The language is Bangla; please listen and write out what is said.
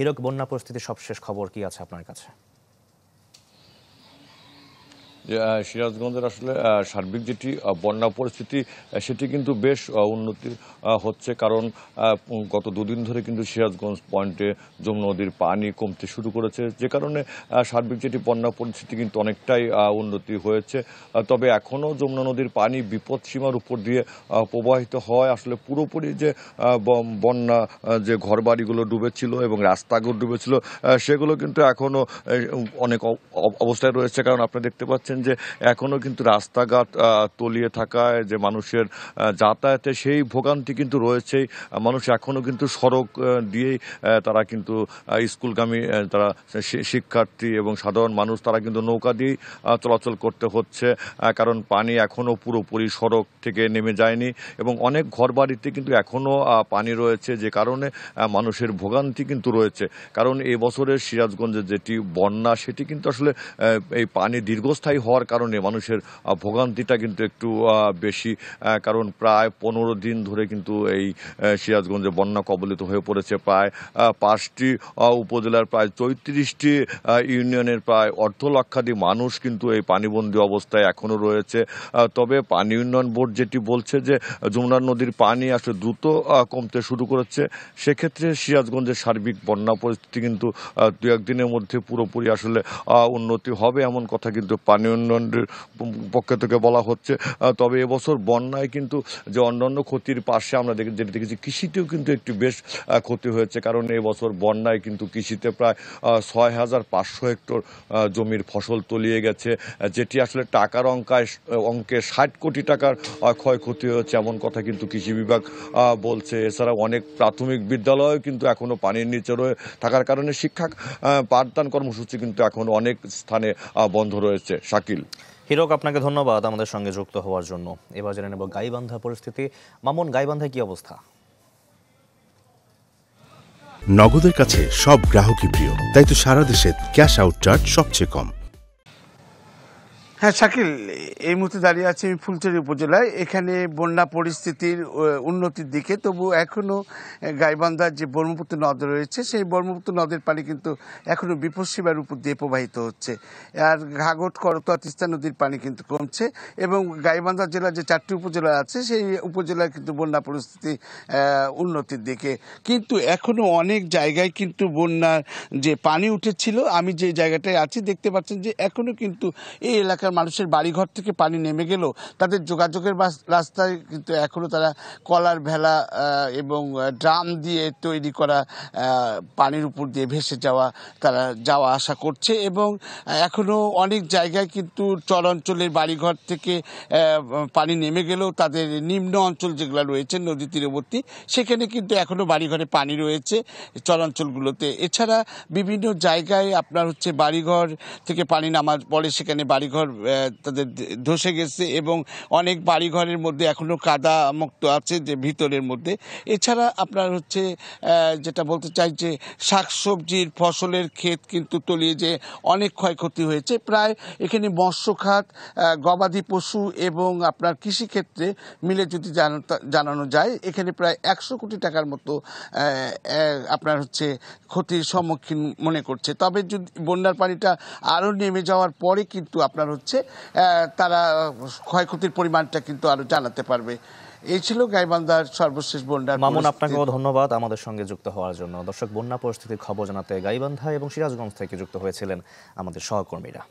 হীরক, বন্যা পরিস্থিতির সবশেষ খবর কি আছে আপনার কাছে? সিরাজগঞ্জের আসলে সার্বিক যেটি বন্যা পরিস্থিতি সেটি কিন্তু বেশ উন্নতি হচ্ছে, কারণ গত দুদিন ধরে কিন্তু সিরাজগঞ্জ পয়েন্টে যমুনা নদীর পানি কমতে শুরু করেছে, যে কারণে সার্বিক যেটি বন্যা পরিস্থিতি কিন্তু অনেকটাই উন্নতি হয়েছে। তবে এখনও যমুনা নদীর পানি বিপদ সীমার উপর দিয়ে প্রবাহিত হয়। আসলে পুরোপুরি যে বন্যা যে ঘরবাড়িগুলো ডুবেছিল এবং রাস্তাঘাট ডুবেছিল সেগুলো কিন্তু এখনও অনেক অবস্থায় রয়েছে, কারণ আপনি দেখতে পাচ্ছেন যে এখনো কিন্তু রাস্তাঘাট তলিয়ে থাকায় যে মানুষের যাতায়াতে সেই ভোগান্তি কিন্তু রয়েছেই। মানুষ এখনো কিন্তু সড়ক দিয়েই তারা কিন্তু স্কুলগামী তারা শিক্ষার্থী এবং সাধারণ মানুষ তারা কিন্তু নৌকা দিয়েই চলাচল করতে হচ্ছে, কারণ পানি এখনো পুরোপুরি সড়ক থেকে নেমে যায়নি এবং অনেক ঘরবাড়িতে কিন্তু এখনো পানি রয়েছে, যে কারণে মানুষের ভোগান্তি কিন্তু রয়েছে। কারণ এবছরের সিরাজগঞ্জের যেটি বন্যা সেটি কিন্তু আসলে এই পানি দীর্ঘস্থায়ী হওয়ার কারণে মানুষের ভোগান্তিটা কিন্তু একটু বেশি, কারণ প্রায় 15 দিন ধরে কিন্তু এই সিরাজগঞ্জে বন্যা কবলিত হয়ে পড়েছে। প্রায় 5টি উপজেলার প্রায় 34টি ইউনিয়নের প্রায় অর্ধলক্ষাধিক মানুষ কিন্তু এই পানিবন্দী অবস্থায় এখনো রয়েছে। তবে পানি উন্নয়ন বোর্ড যেটি বলছে যে যমুনা নদীর পানি আসলে দ্রুত কমতে শুরু করেছে, সেক্ষেত্রে সিরাজগঞ্জের সার্বিক বন্যা পরিস্থিতি কিন্তু 2-1 দিনের মধ্যে পুরোপুরি আসলে উন্নতি হবে, এমন কথা কিন্তু পানি উন্নয়নের পক্ষ থেকে বলা হচ্ছে। তবে এবছর বন্যায় কিন্তু যে অন্যান্য ক্ষতির পাশে আমরা যেটি দেখেছি, কৃষিতেও কিন্তু একটু বেশ ক্ষতি হয়েছে, কারণ এবছর বন্যায় কিন্তু কৃষিতে প্রায় 6,500 হেক্টর জমির ফসল তলিয়ে গেছে, যেটি আসলে টাকার অঙ্কে 60 কোটি টাকার ক্ষয়ক্ষতি হয়েছে, এমন কথা কিন্তু কৃষি বিভাগ বলছে। এছাড়া অনেক প্রাথমিক বিদ্যালয় কিন্তু এখনো পানির নিচে রয়ে থাকার কারণে শিক্ষা পাঠদান কর্মসূচি কিন্তু এখন অনেক স্থানে বন্ধ রয়েছে। শাকিল। হীরক, আপনাকে ধন্যবাদ আমাদের সঙ্গে যুক্ত হওয়ার জন্য। এবার জেনে নেব গাইবান্ধা পরিস্থিতি। মামুন, গাইবান্ধায় কি অবস্থা? নগদের কাছে সব গ্রাহকই প্রিয়, তাই তো সারা দেশে ক্যাশ আউট চার্জ সবচেয়ে কম। হ্যাঁ শাকিল, এই মুহূর্তে দাঁড়িয়ে আছি আমি ফুলছড়ি উপজেলায়। এখানে বন্যা পরিস্থিতির উন্নতির দিকে, তবু এখনও গাইবান্ধার যে ব্রহ্মপুত্র নদ রয়েছে সেই ব্রহ্মপুত্র নদের পানি কিন্তু এখনও বিপদসীমার উপর দিয়ে প্রবাহিত হচ্ছে। আর ঘাঘট, করতোয়া, তিস্তা নদীর পানি কিন্তু কমছে এবং গাইবান্ধা জেলার যে 4টি উপজেলা আছে সেই উপজেলায় কিন্তু বন্যা পরিস্থিতি উন্নতির দিকে। কিন্তু এখনও অনেক জায়গায় কিন্তু বন্যার যে পানি উঠেছিল, আমি যে জায়গাটায় আছি দেখতে পাচ্ছেন যে এখনও কিন্তু এই এলাকার মানুষের বাড়িঘর থেকে পানি নেমে গেলেও তাদের যোগাযোগের রাস্তায় কিন্তু এখনও তারা কলার ভেলা এবং ড্রাম দিয়ে তৈরি করা পানির উপর দিয়ে ভেসে তারা যাওয়া আসা করছে এবং এখনও অনেক জায়গায় কিন্তু চরাঞ্চলের বাড়িঘর থেকে পানি নেমে গেলেও তাদের নিম্ন অঞ্চল যেগুলো রয়েছে নদী তীরবর্তী, সেখানে কিন্তু এখনও বাড়িঘরে পানি রয়েছে চরাঞ্চলগুলোতে। এছাড়া বিভিন্ন জায়গায় আপনার হচ্ছে বাড়িঘর থেকে পানি নামার পরে সেখানে বাড়িঘর তাদের ধসে গেছে এবং অনেক বাড়িঘরের মধ্যে এখনও কাদা মুক্ত আছে যে ভিতরের মধ্যে। এছাড়া আপনার হচ্ছে যেটা বলতে চাই যে শাকসবজির ফসলের ক্ষেত কিন্তু তলিয়ে যে অনেক ক্ষয়ক্ষতি হয়েছে। প্রায় এখানে মৎস্য খাত, গবাদি পশু এবং আপনার কৃষিক্ষেত্রে মিলে যদি জানানো যায় এখানে প্রায় 100 কোটি টাকার মতো আপনার হচ্ছে ক্ষতির সম্মুখীন মনে করছে। তবে যদি বন্যার পানিটা আরও নেমে যাওয়ার পরে কিন্তু আপনার হচ্ছে তারা ক্ষয়ক্ষতির পরিমাণটা কিন্তু আরো জানাতে পারবে। এই ছিল গাইবান্ধার সর্বশেষ বন্যা। মামুন, আপনাকেও ধন্যবাদ আমাদের সঙ্গে যুক্ত হওয়ার জন্য। দর্শক, বন্যা পরিস্থিতির খবর জানাতে গাইবান্ধা এবং সিরাজগঞ্জ থেকে যুক্ত হয়েছিলেন আমাদের সহকর্মীরা।